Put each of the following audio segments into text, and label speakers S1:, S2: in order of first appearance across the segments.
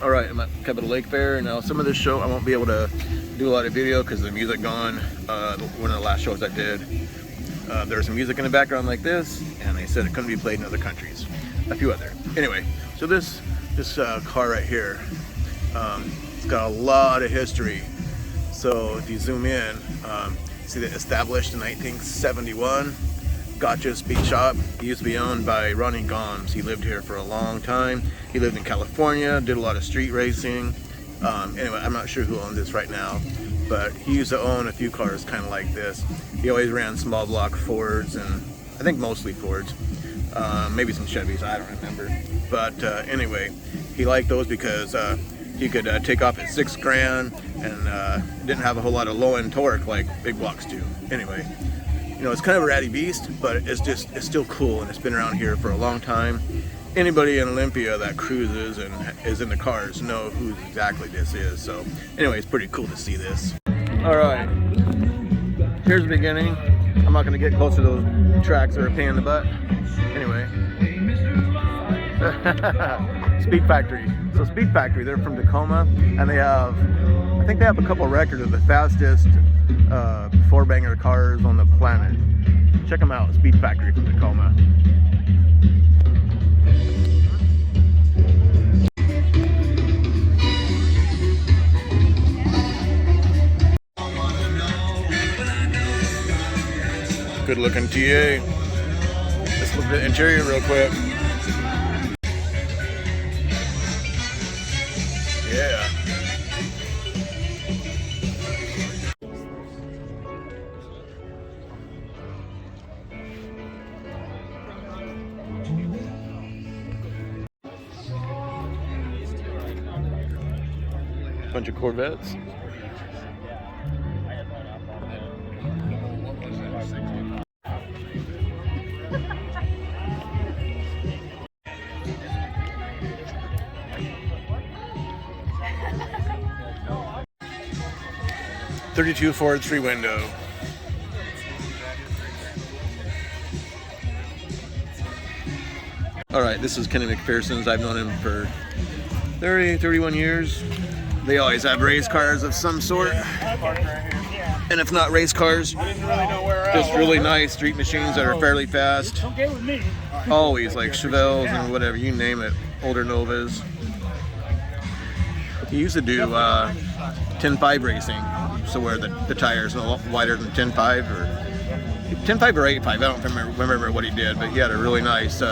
S1: Alright, I'm at Capital Lake Fair. Now some of this show I won't be able to do a lot of video because the music gone. One of the last shows I did, there was some music in the background like this, and they said it couldn't be played in other countries. A few other. Anyway, so this car right here, it's got a lot of history. So if you zoom in, see that established in 1971. Gotcha Speed Shop. He used to be owned by Ronnie Gomes. He lived here for a long time. He lived in California, did a lot of street racing. Anyway, I'm not sure who owns this right now, but he used to own a few cars kind of like this. He always ran small block Fords, and I think mostly Fords. Maybe some Chevys, I don't remember. But anyway, he liked those because he could take off at 6 grand and didn't have a whole lot of low-end torque like big blocks do. Anyway, you know, it's kind of a ratty beast, but it's still cool, and it's been around here for a long time. Anybody in Olympia that cruises and is into cars know who exactly this is. So anyway, it's pretty cool to see this. All right, here's the beginning. I'm not going to get close to those tracks that are a pain in the butt. Anyway, Speed Factory. So Speed Factory, they're from Tacoma, and they have, I think they have a couple records of the fastest four-banger cars on the planet. Check them out, Speed Factory from Tacoma. Good looking TA. Let's look at the interior real quick. Yeah. Bunch of Corvettes. '32 Ford 3-window. All right, this is Kenny McPherson's. I've known him for 31 years. They always have race cars of some sort. And if not race cars, just really nice street machines that are fairly fast. Always like Chevelles and whatever, you name it, older Novas. He used to do 10.5 racing, so where the tires are a lot wider than 10.5 or 10.5 or 8.5. I don't remember what he did, but he had a really nice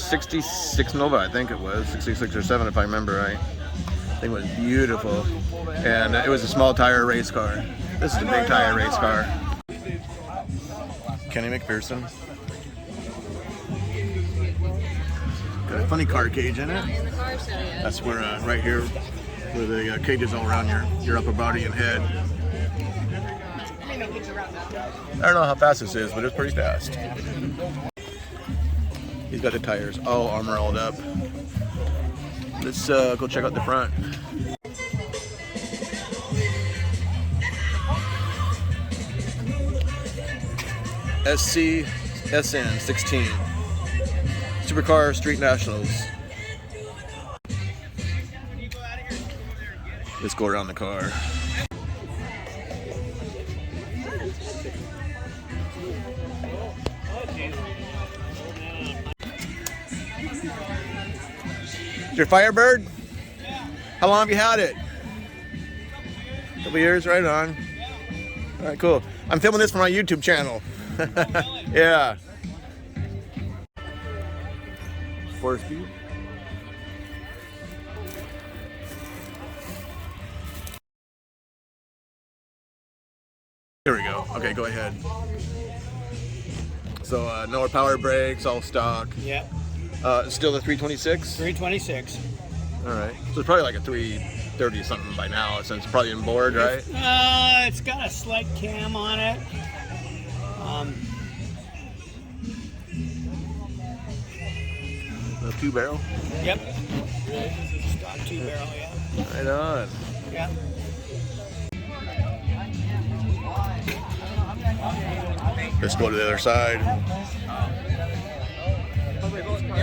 S1: 66 Nova, I think it was 66 or 7 if I remember right. I think it was beautiful, and it was a small tire race car. This is a big tire race car. Kenny McPherson. Got a funny car cage in it. That's where right here, where the cage is all around your upper body and head. I don't know how fast this is, but it's pretty fast. He's got the tires all armor-alled up. Let's go check out the front. SC SN 16 Supercar Street Nationals. Let's go around the car. Your Firebird? How long have you had it? A couple years, right on. All right, cool. I'm filming this for my YouTube channel. Yeah. 4-speed. Here we go. Okay, go ahead. So no more power brakes, all stock.
S2: Yep.
S1: Still the 326?
S2: 326.
S1: All right. So it's probably like a 330 something by now, since it's probably inboard, right?
S2: It's got a slight cam on it.
S1: A 2-barrel?
S2: Yep. Stock 2-barrel, yeah.
S1: Right on.
S2: Yeah.
S1: Let's go to the other side.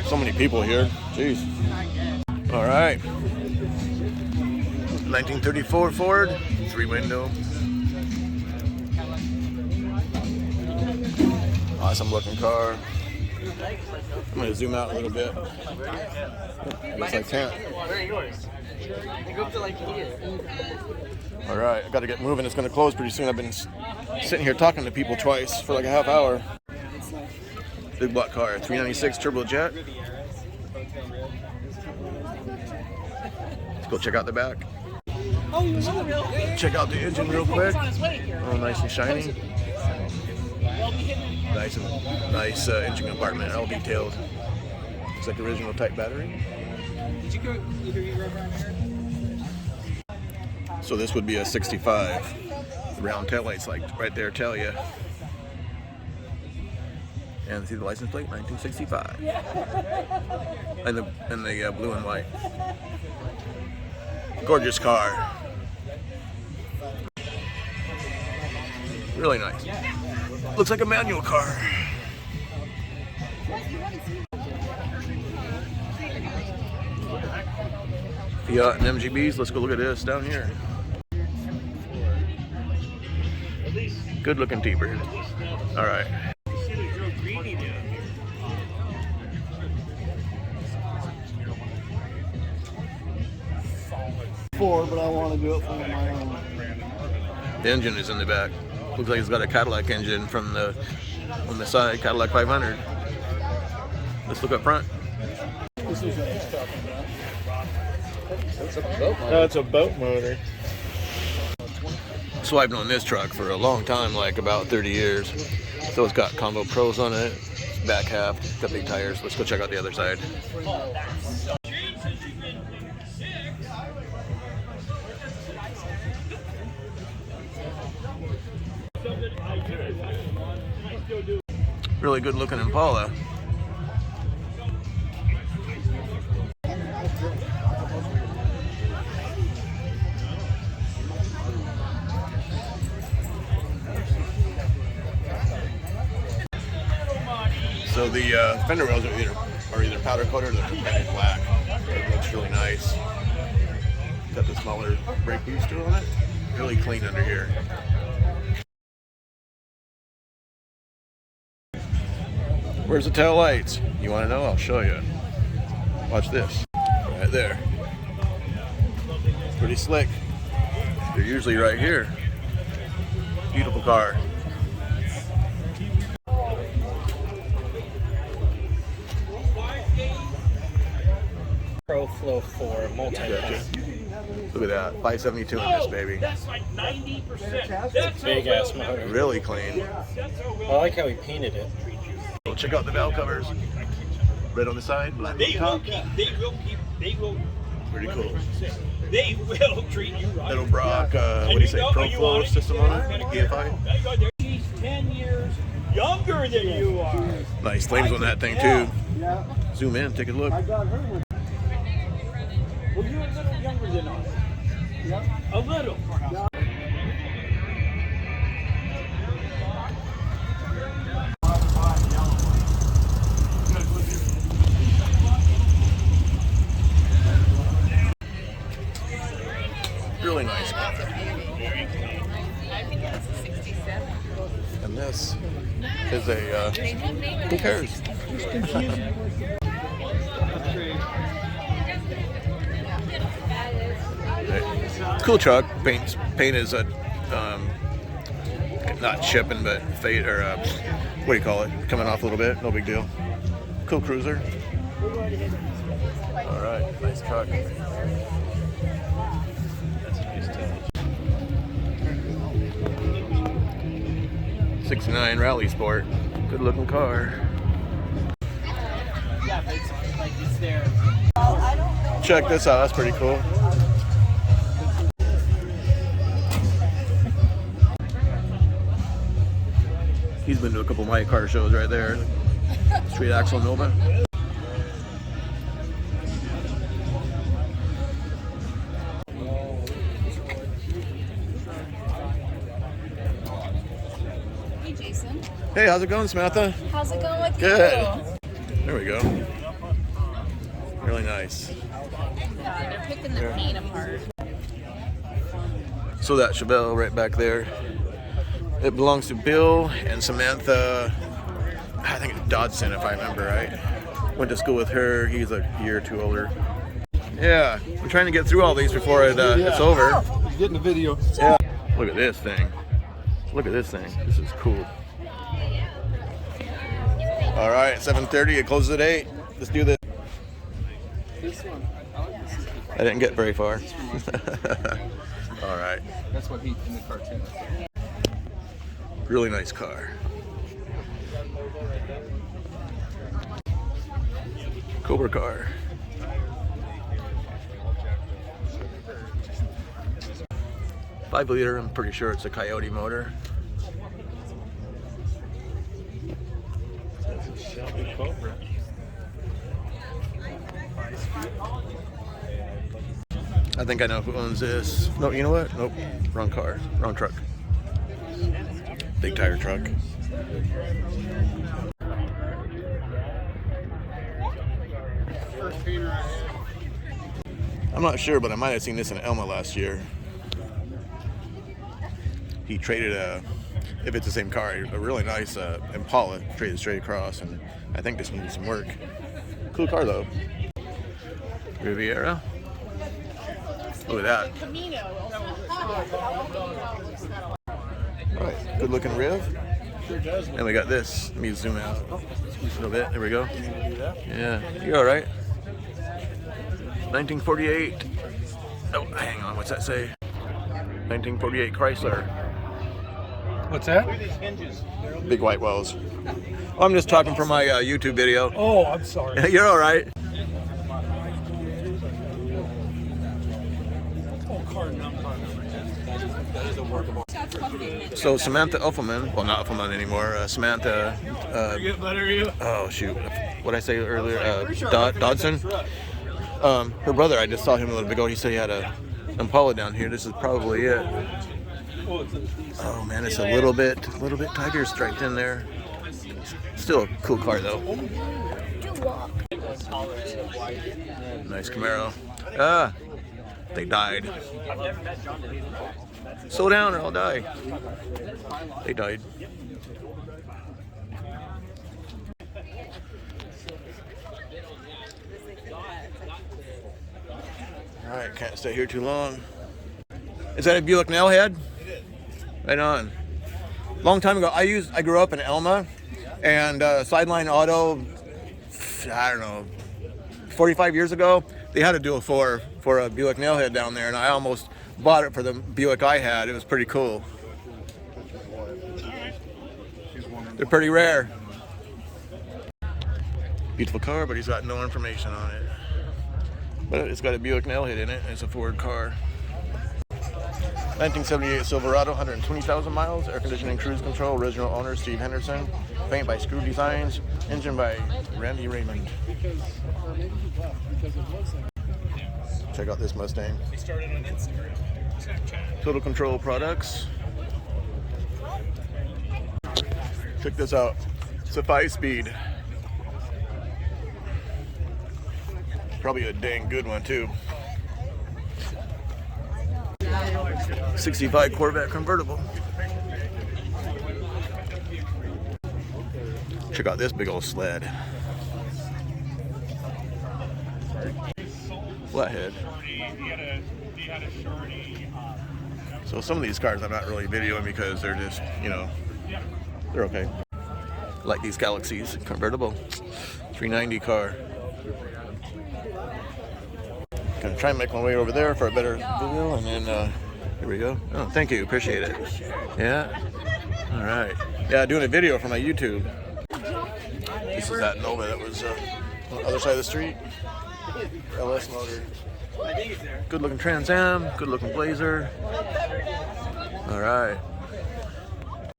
S1: So many people here. Jeez. All right. 1934 Ford, 3-window. Awesome looking car. I'm gonna zoom out a little bit. I guess I can't. All right, I gotta get moving. It's gonna close pretty soon. I've been sitting here talking to people twice for like a half hour. Big black car, 396 turbojet. Let's go check out the back. Check out the engine real quick. Oh, nice and shiny. Nice engine compartment, all detailed. Looks like original type battery. So this would be a 65. The round taillights, like right there, tell you. And see the license plate, 1965. And the blue and white. Gorgeous car. Really nice. Looks like a manual car. Fiat and MGBs. Let's go look at this down here. Good looking T-Bird. All right.
S3: 4, but I want to do it for my own.
S1: The engine is in the back. Looks like it's got a Cadillac engine from the on the side, Cadillac 500. Let's look up front.
S3: This is what he's talking about.
S4: That's a boat motor.
S1: So I've known this truck for a long time, like about 30 years. So it's got combo pros on it, back half, got big tires. Let's go check out the other side. Really good looking Impala. So the fender wells are either powder coated or they're painted black. It looks really nice. Got the smaller brake booster on it. Really clean under here. Where's the tail lights? You want to know? I'll show you. Watch this. Right there. Pretty slick. They're usually right here. Beautiful car.
S4: Pro Flow 4 multi-point.
S1: Look at that. 572 in this baby.
S5: That's like 90%.
S4: Big ass motor.
S1: Really clean.
S4: I like how he painted it.
S1: Well, check out the valve covers. Red on the side, black on the top.
S5: They will
S1: Pretty cool.
S5: They will treat you right.
S1: Little Brock, what do you say, Pro Flow system on it? EFI.
S5: She's 10 years younger than you are.
S1: Nice flames on that thing too.
S3: Yeah,
S1: Zoom in, take a look.
S3: I got her one.
S5: Well, you're a little younger than us.
S3: Yep.
S5: A little.
S1: Really nice car.
S6: I think that's a 67.
S1: And this is a, who cares? Cool truck. Paint is a not chipping, but fade or what do you call it? Coming off a little bit. No big deal. Cool cruiser. All right, nice truck. 69 Rally Sport. Good looking car.
S2: Yeah, but it's like it's there.
S1: Check this out. That's pretty cool. He's been to a couple of my car shows right there. Street Axle Nova.
S6: Hey, Jason.
S1: Hey, how's it going, Samantha?
S6: How's it going with
S1: Good.
S6: you?
S1: There we go. Really Really nice.
S6: They're picking the paint apart.
S1: So that Chevelle right back there, it belongs to Bill and Samantha, I think it's Dodson if I remember right. Went to school with her, he's a year or two older. Yeah, I'm trying to get through all these before it's over.
S3: He's getting the video.
S1: Yeah. Look at this thing. Look at this thing. This is cool. All right, 7:30, it closes at 8. Let's do this.
S3: This one. I like this.
S1: I didn't get very far. All right.
S3: That's what he in the cartoon.
S1: Really nice car. Cobra car. $5-liter, I'm pretty sure it's a Coyote motor.
S4: Shelby Cobra.
S1: I think I know who owns this. No, you know what? Nope. Wrong car. Wrong truck. Big tire truck. I'm not sure, but I might have seen this in Elma last year. He traded if it's the same car, a really nice Impala, traded straight across, and I think this needs some work. Cool car though. Riviera. Look at that. Alright, good looking Riv. And we got this. Let me zoom out a little bit. There we go. Yeah, you're alright. 1948. Oh, hang on, what's that say? 1948 Chrysler.
S4: What's that?
S1: Big white wells. Oh, I'm just talking for my YouTube video.
S4: Oh, I'm sorry.
S1: You're alright. So Samantha Uffelman, well not Uffelman anymore, Samantha, oh shoot, what did I say earlier, Dodson? Her brother, I just saw him a little bit ago, he said he had a Impala down here, this is probably it. Oh man, it's a little bit tiger striped in there. Still a cool car though. Nice Camaro. Ah, they died. Slow down or I'll die. They died. Alright, can't stay here too long. Is that a Buick Nailhead? Right on. Long time ago, I grew up in Elma, and Sideline Auto, I don't know, 45 years ago, they had a dual 4 for a Buick Nailhead down there, and I almost bought it for the Buick I had. It was pretty cool. They're pretty rare. Beautiful car, but he's got no information on it. But it's got a Buick Nailhead in it, and it's a Ford car. 1978 Silverado, 120,000 miles, air conditioning, cruise control, original owner Steve Henderson, paint by Screw Designs, engine by Randy Raymond. Check out this Mustang. Total Control products. Check this out. It's a 5-speed. Probably a dang good one too. 65 Corvette convertible. Check out this big old sled. Flathead. So some of these cars I'm not really videoing because they're just, you know, they're okay. Like these Galaxies, convertible. 390 car. Gonna try and make my way over there for a better video, and then here we go. Oh, thank you, appreciate it. Yeah. All right. Yeah, doing a video for my YouTube. This is that Nova that was on the other side of the street. LS motor. Good looking Trans Am, good looking Blazer. All right.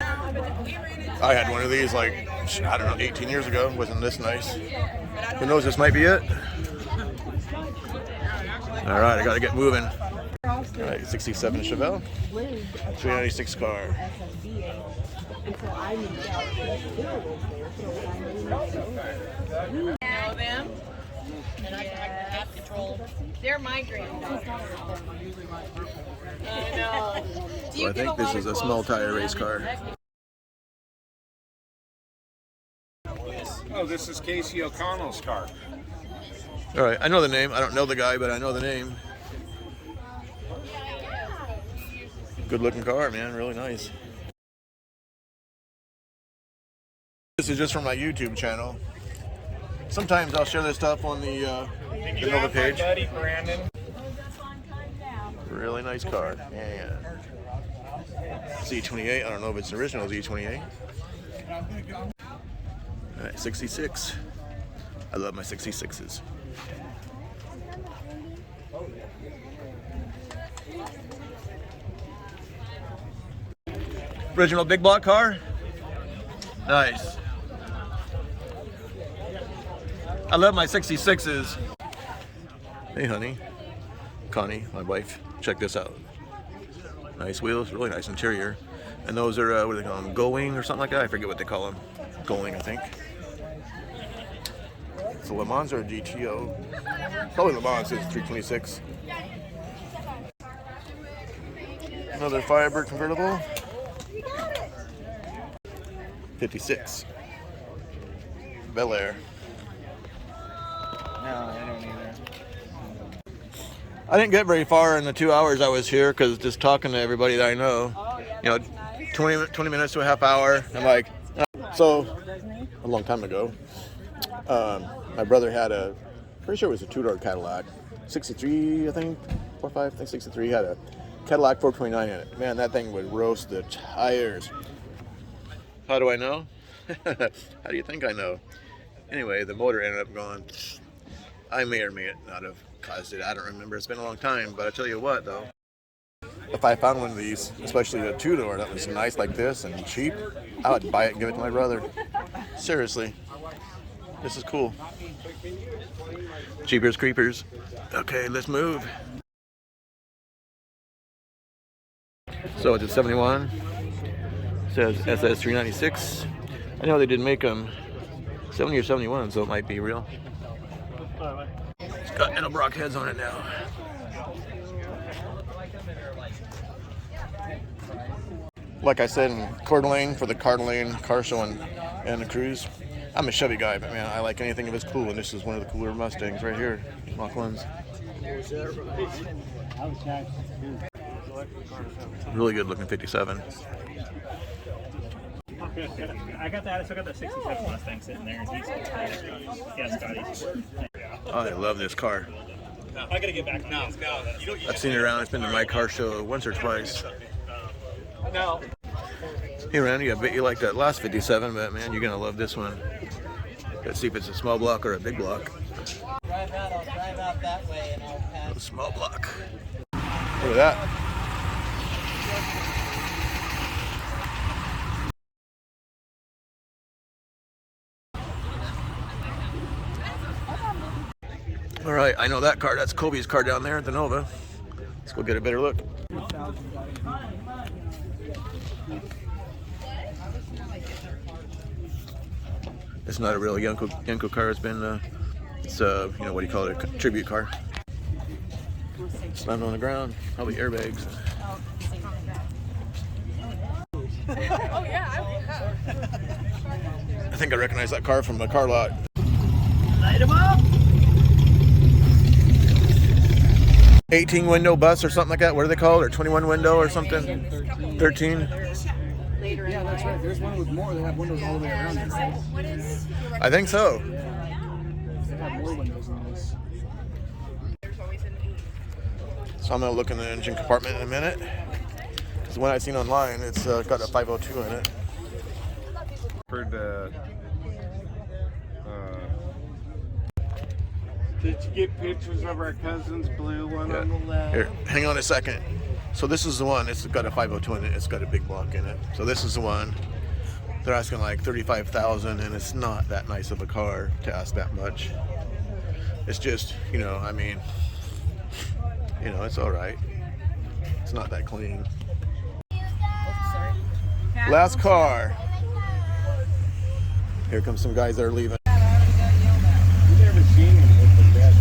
S1: I had one of these like, I don't know, 18 years ago. Wasn't this nice? Who knows, this might be it. All right, I gotta get moving. All right, 67 Chevelle, 396 car.
S6: Know them? control. They're my granddaughters. I know. Do
S1: So I think this is a small tire race car.
S4: Oh, this is Casey O'Connell's car.
S1: All right, I know the name. I don't know the guy, but I know the name. Good looking car, man. Really nice. This is just from my YouTube channel. Sometimes I'll share this stuff on the Nova page.
S5: Buddy Brandon.
S1: Really nice car. Yeah. Z28. I don't know if it's the original Z28. All right, 66. I love my 66s. Original big block car. Nice. I love my 66s. Hey, honey. Connie, my wife. Check this out. Nice wheels, really nice interior. And those are, what do they call them? Going or something like that? I forget what they call them. Going, I think. So Le Mans or a GTO? Probably Le Mans is 326. Another Firebird convertible. 56. Bel Air.
S2: No, I don't either.
S1: I didn't get very far in the 2 hours I was here because just talking to everybody that I know, you know, 20 minutes to a half hour. I'm like, so a long time ago, my brother had a, pretty sure it was a two-door Cadillac, 63, I think, 45, I think 63, had a Cadillac 429 in it. Man, that thing would roast the tires. How do I know? How do you think I know? Anyway, the motor ended up going. I may or may not have caused it. I don't remember. It's been a long time. But I tell you what, though. If I found one of these, especially a two-door that was nice like this and cheap, I would buy it and give it to my brother. Seriously. This is cool. Cheapers creepers. Okay, let's move. So it's a 71. It says SS396. I know they didn't make them 70 or 71, so it might be real. It's got Edelbrock heads on it now. Like I said in Coeur d'Alene for the Coeur d'Alene car show and the cruise, I'm a Chevy guy, but man, I like anything if it's cool, and this is one of the cooler Mustangs right here, Mach 1s. Really good looking 57.
S5: I got that. I still got the 67 Mustang sitting there. And yeah, Scotty's.
S1: Oh, I love this car.
S5: I gotta get back now.
S1: I've seen it around. It's been to my car show once or twice.
S5: No.
S1: Hey Randy, I bet you like that last 57, but man, you're gonna love this one. Let's see if it's a small block or a big block.
S2: I'll drive out that way and I'll pass.
S1: A small block. Look at that. All right, I know that car. That's Kobe's car down there at the Nova. Let's go get a better look. It's not a real Yenko car. It's been, it's you know, what do you call it? A tribute car. Slammed on the ground. Probably airbags.
S6: Oh yeah.
S1: I think I recognize that car from the car lot.
S5: Light him up.
S1: 18 window bus or something like that. What are they called? Or 21 window or something? 13.
S3: Yeah, that's right. There's one with more. They have windows all the way around it.
S1: I think so.
S3: They have more windows than this.
S1: So I'm gonna look in the engine compartment in a minute. Because the one I've seen online, it's got a 502 in it.
S4: Heard did you get pictures of our cousin's blue one on the left?
S1: Here, hang on a second. So this is the one. It's got a 502 in it. It's got a big block in it. So this is the one. They're asking like $35,000, and it's not that nice of a car to ask that much. It's just, you know, I mean, you know, it's all right. It's not that clean. Last car. Here comes some guys that are leaving.
S4: You've never seen him with the bed.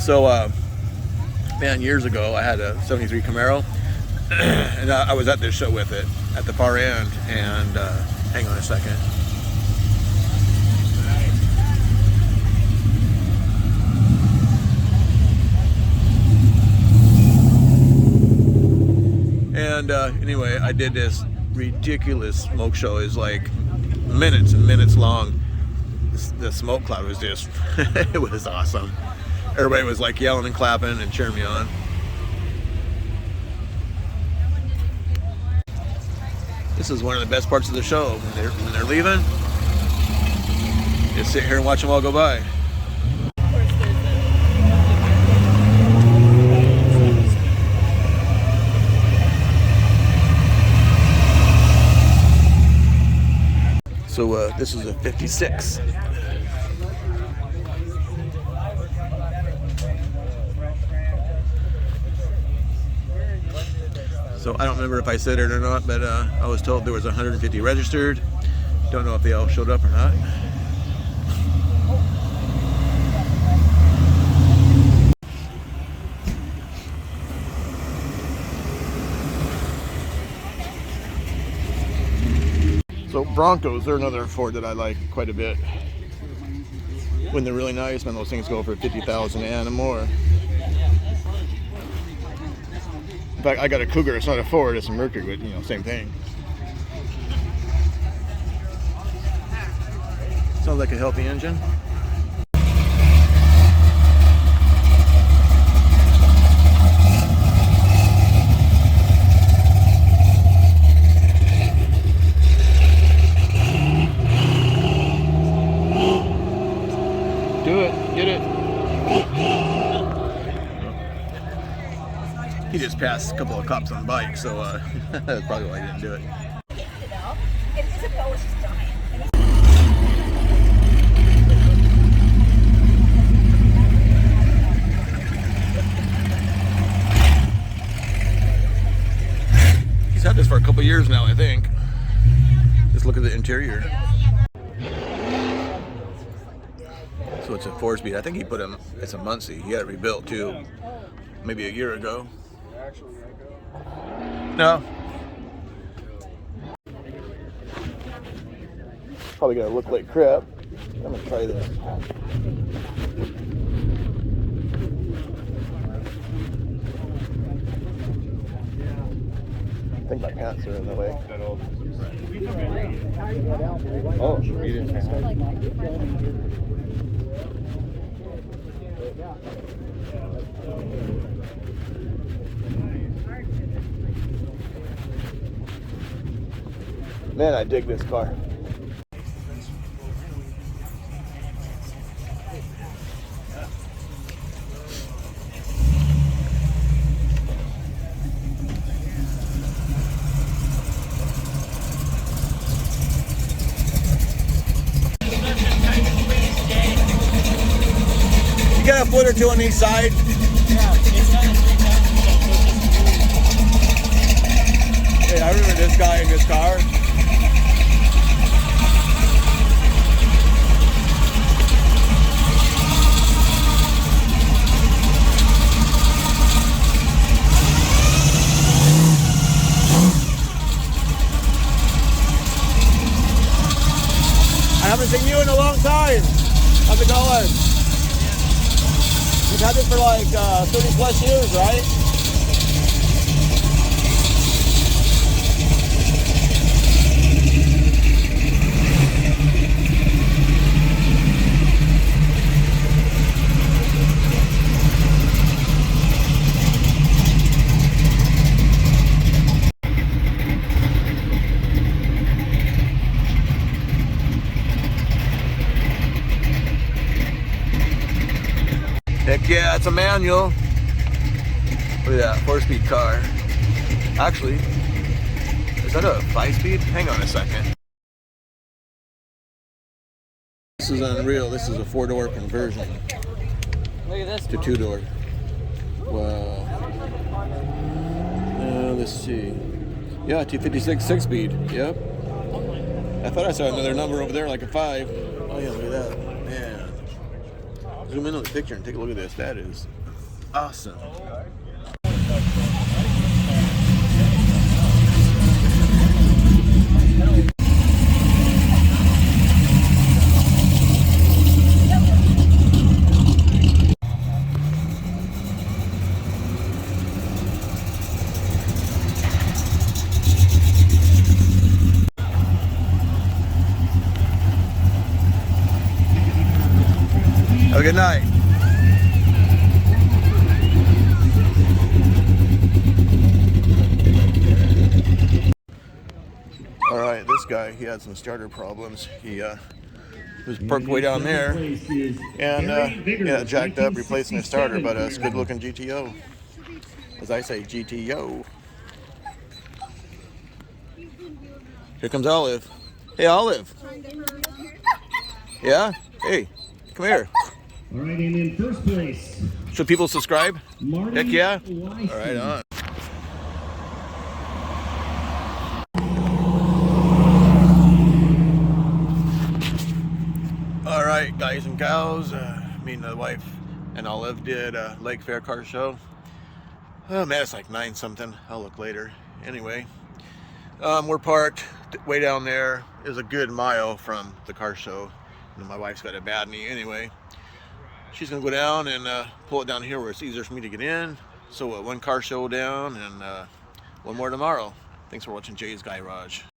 S1: So, man, years ago, I had a 73 Camaro, and I was at this show with it at the far end, and hang on a second. And anyway, I did this ridiculous smoke show. It was like minutes and minutes long. The smoke cloud was just, it was awesome. Everybody was like yelling and clapping and cheering me on. This is one of the best parts of the show. When they're leaving, just sit here and watch them all go by. So this is a 56. So I don't remember if I said it or not, but I was told there was 150 registered. Don't know if they all showed up or not. So Broncos, they're another Ford that I like quite a bit. When they're really nice, man, those things go for 50,000 and more. In fact, I got a Cougar. It's not a Ford, it's a Mercury, but you know, same thing. Sounds like a healthy engine. Do it, get it. He just passed a couple of cops on bikes, so that's probably why he didn't do it. He's had this for a couple of years now, I think. Just look at the interior. So it's a 4-speed. I think he put him, it's a Muncie. He had it rebuilt too, maybe a year ago. No. Probably gonna look like crap. I'm gonna try this. I think my pants are in the way. Oh, you didn't. Man, I dig this car. You got a foot or two on each side. Hey, I remember this guy in this car. I haven't seen you in a long time. How's it going? You've had it for like 30 plus years, right? Heck yeah, it's a manual. Look at that, 4-speed car. Actually, is that a 5-speed? Hang on a second. This is unreal. This is a 4-door conversion.
S2: Look at this.
S1: To 2-door. Wow. Let's see. Yeah, 256 6-speed. Yep. I thought I saw another number over there, like a 5. Oh yeah, look at that. Man. Zoom in on the picture and take a look at this. That is awesome. Have a good night. All right, this guy, he had some starter problems. He was parked way down there and yeah, jacked up, replacing his starter, but it's a good looking GTO. As I say, GTO. Here comes Olive. Hey, Olive. Yeah? Hey, come here.
S7: All right, and in first place,
S1: Should people subscribe?
S7: Marty
S1: Heck yeah.
S7: Weissman.
S1: All right, on. All right, guys and gals. Me and the wife and Olive did a Lake Fair car show. Oh man, it's like 9 something. I'll look later. Anyway, we're parked way down there. It was a good mile from the car show. And my wife's got a bad knee. Anyway, she's gonna go down and pull it down here where it's easier for me to get in. So one car show down and one more tomorrow. Thanks for watching Jay's Garage.